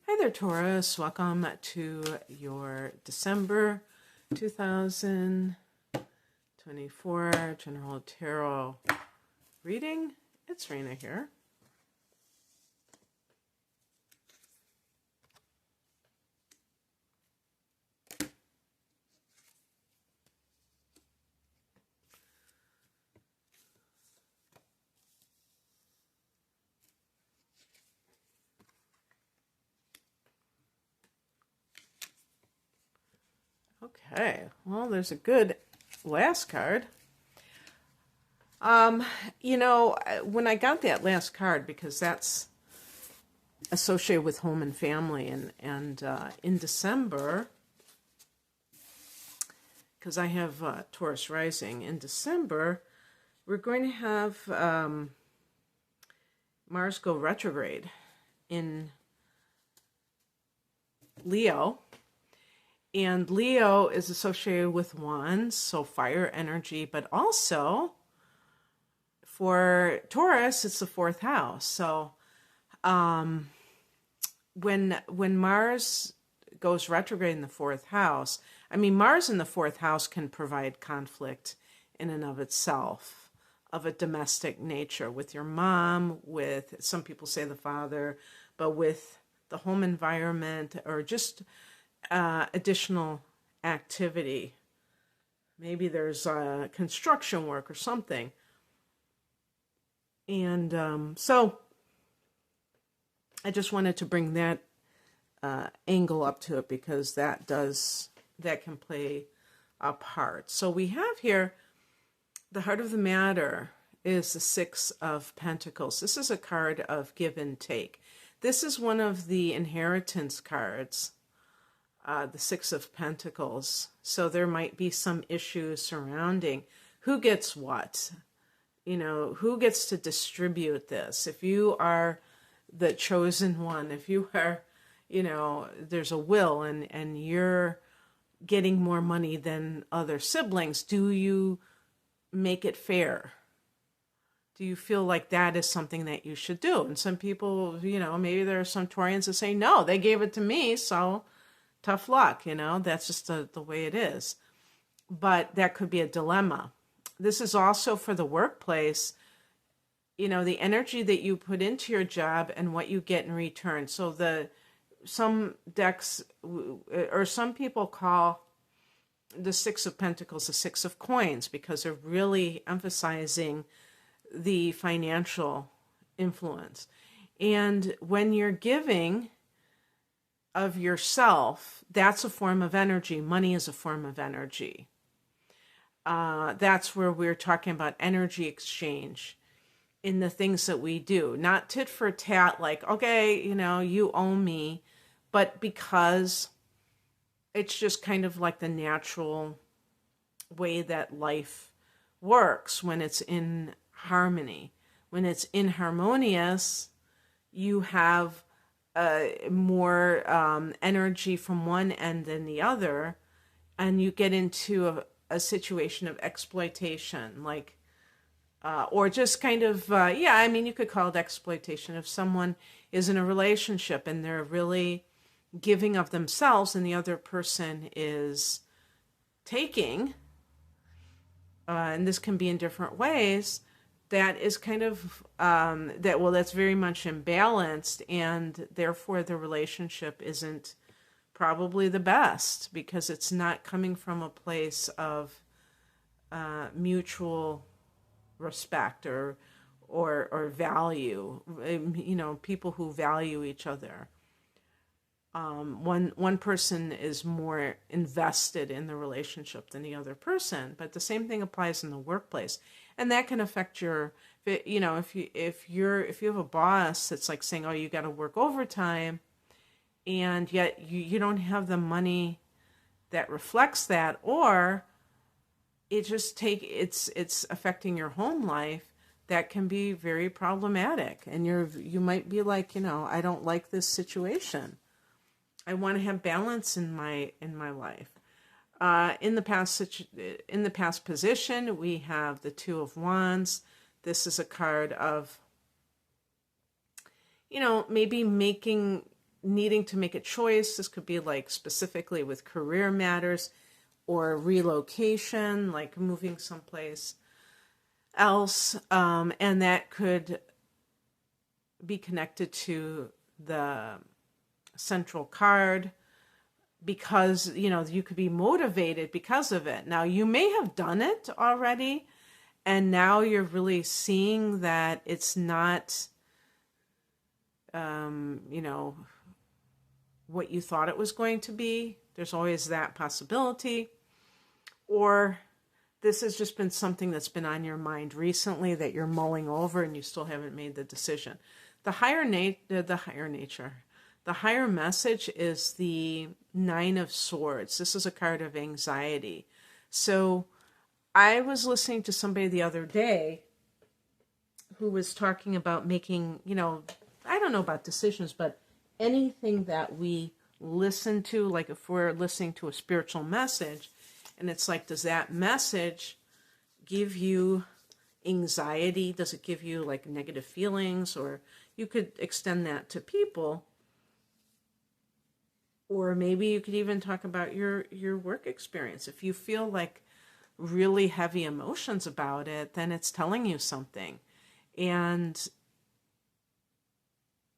Hi there, Taurus. Welcome to your December 2024 General Tarot reading. It's Rena here. Okay, well, there's a good last card. When I got that last card, because that's associated with home and family, and in December, because I have Taurus rising, in December, we're going to have Mars go retrograde in Leo. And Leo is associated with wands, so fire energy, but also for Taurus, it's the fourth house. So when Mars goes retrograde in the fourth house, I mean, Mars in the fourth house can provide conflict in and of itself, of a domestic nature, with your mom, with, some people say the father, but with the home environment, or just additional activity. Maybe there's construction work or something. And so I just wanted to bring that angle up to it, because that can play a part. So we have here, the heart of the matter is the Six of Pentacles. This is a card of give and take. This is one of the inheritance cards, the Six of Pentacles. So there might be some issues surrounding who gets what, who gets to distribute this. If you are the chosen one, if you are, there's a will and you're getting more money than other siblings, do you make it fair? Do you feel like that is something that you should do? And some people, maybe there are some Taurians that say, no, they gave it to me, so tough luck, that's just the way it is. But that could be a dilemma. This is also for the workplace, the energy that you put into your job and what you get in return. So some decks, or some people call the Six of Pentacles the Six of Coins, because they're really emphasizing the financial influence. And when you're giving of yourself, that's a form of energy. Money is a form of energy. That's where we're talking about energy exchange in the things that we do. Not tit for tat, like, okay, you owe me, but because it's just kind of like the natural way that life works when it's in harmony. When it's inharmonious, you have more energy from one end than the other, and you get into a situation of exploitation, like, or just kind of, you could call it exploitation. If someone is in a relationship and they're really giving of themselves and the other person is taking, and this can be in different ways, that is kind of, that's very much imbalanced, and therefore the relationship isn't probably the best, because it's not coming from a place of mutual respect or value, people who value each other. One person is more invested in the relationship than the other person, but the same thing applies in the workplace, and that can affect your, if you have a boss that's like saying, oh, you got to work overtime, and yet you don't have the money that reflects that, or it's affecting your home life. That can be very problematic, and you might be like, I don't like this situation. I want to have balance in my life. In the past position, we have the Two of Wands. This is a card of, maybe making needing to make a choice. This could be like specifically with career matters or relocation, like moving someplace else. And that could be connected to the central card, because, you know, you could be motivated because of it. Now, you may have done it already, and now you're really seeing that it's not, you know, what you thought it was going to be. There's always that possibility. Or this has just been something that's been on your mind recently that you're mulling over and you still haven't made the decision. The higher message is the Nine of Swords. This is a card of anxiety. So I was listening to somebody the other day who was talking about making, you know, I don't know about decisions, but anything that we listen to, like if we're listening to a spiritual message, and it's like, does that message give you anxiety? Does it give you like negative feelings? Or you could extend that to people. Or maybe you could even talk about your work experience. If you feel like really heavy emotions about it, then it's telling you something. And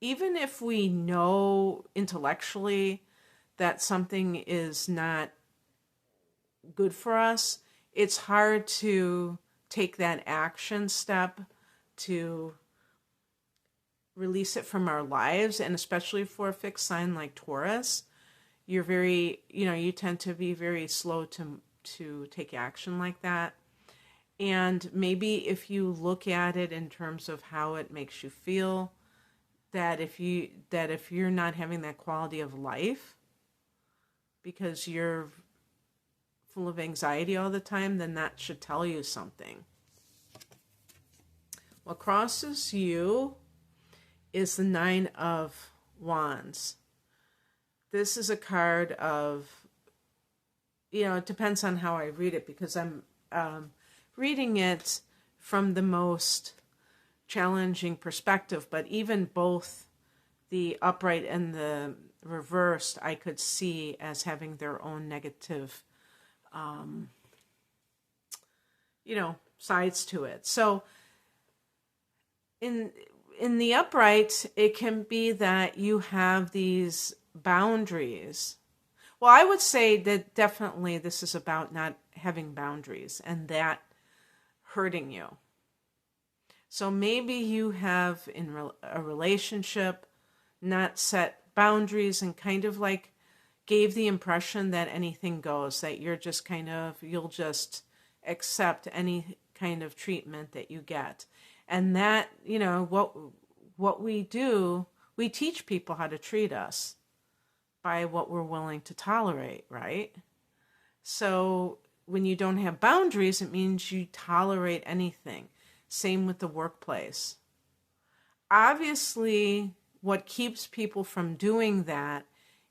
even if we know intellectually that something is not good for us, it's hard to take that action step to release it from our lives. And especially for a fixed sign like Taurus, you're very, you know, you tend to be very slow to take action like that. And maybe if you look at it in terms of how it makes you feel, that if you're not having that quality of life because you're full of anxiety all the time, then that should tell you something. What crosses you is the Nine of Wands. This is a card of, you know, it depends on how I read it, because I'm reading it from the most challenging perspective, but even both the upright and the reversed I could see as having their own negative, you know, sides to it. So in the upright, it can be that you have these boundaries. Well, I would say that definitely this is about not having boundaries and that hurting you. So maybe you have in a relationship not set boundaries and kind of like gave the impression that anything goes, that you're just kind of, you'll just accept any kind of treatment that you get. And that, you know, what we do, we teach people how to treat us by what we're willing to tolerate, right? So when you don't have boundaries, it means you tolerate anything. Same with the workplace. Obviously, what keeps people from doing that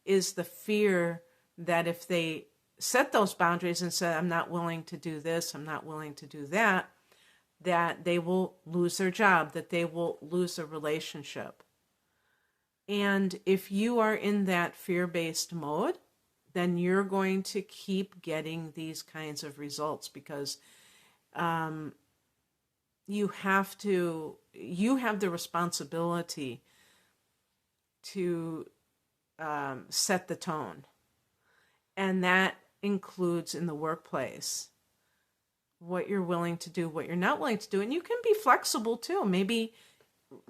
is the fear that if they set those boundaries and say, I'm not willing to do this, I'm not willing to do that, that they will lose their job, that they will lose a relationship. And if you are in that fear-based mode, then you're going to keep getting these kinds of results, because you have the responsibility to set the tone. And that includes in the workplace, what you're willing to do, what you're not willing to do. And you can be flexible too. Maybe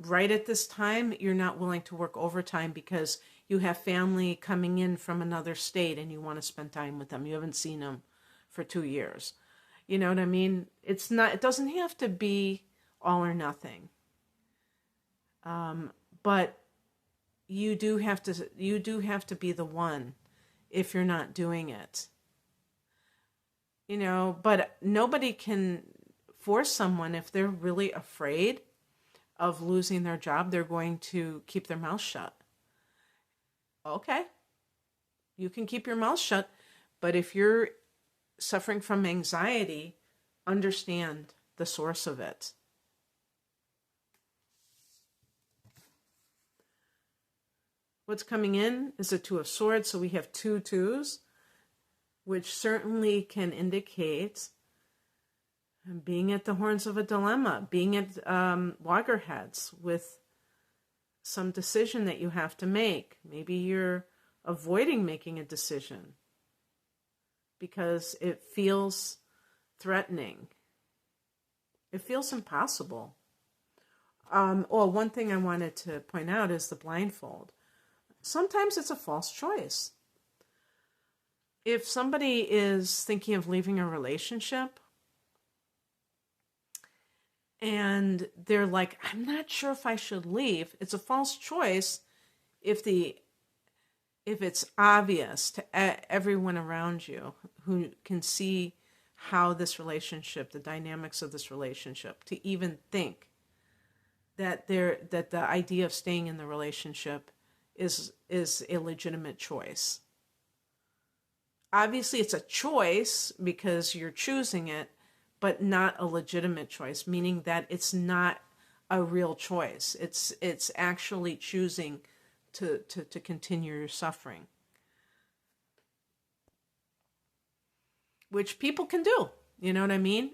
right at this time, you're not willing to work overtime because you have family coming in from another state and you want to spend time with them. You haven't seen them for 2 years. You know what I mean? It doesn't have to be all or nothing. But you do have to be the one if you're not doing it. You know, but nobody can force someone. If they're really afraid of losing their job, they're going to keep their mouth shut. Okay, you can keep your mouth shut, but if you're suffering from anxiety, understand the source of it. What's coming in is a Two of Swords, so we have two twos, which certainly can indicate being at the horns of a dilemma, being at loggerheads with some decision that you have to make. Maybe you're avoiding making a decision because it feels threatening. It feels impossible. One thing I wanted to point out is the blindfold. Sometimes it's a false choice. If somebody is thinking of leaving a relationship and they're like, I'm not sure if I should leave, it's a false choice if it's obvious to everyone around you who can see how this relationship, the dynamics of this relationship, to even think that the idea of staying in the relationship is a legitimate choice. Obviously, it's a choice because you're choosing it, but not a legitimate choice, meaning that it's not a real choice. It's actually choosing to continue your suffering, which people can do. You know what I mean?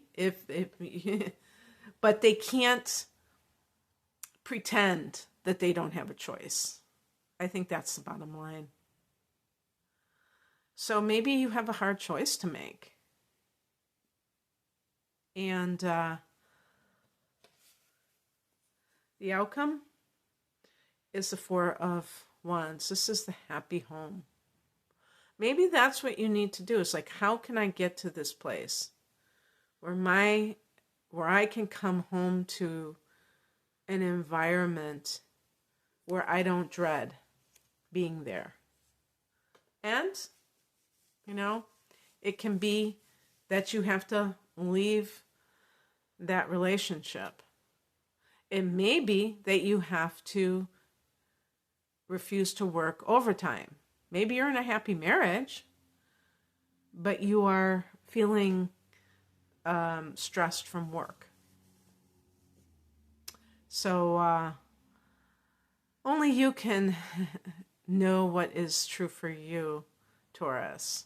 But they can't pretend that they don't have a choice. I think that's the bottom line. So maybe you have a hard choice to make. And the outcome is the Four of Wands. This is the happy home. Maybe that's what you need to do. Is like, how can I get to this place where I can come home to an environment where I don't dread being there? And, it can be that you have to leave that relationship. It may be that you have to refuse to work overtime. Maybe you're in a happy marriage, but you are feeling stressed from work. So only you can know what is true for you, Taurus.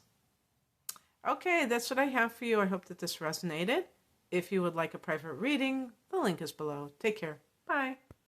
Okay, that's what I have for you. I hope that this resonated. If you would like a private reading, the link is below. Take care. Bye.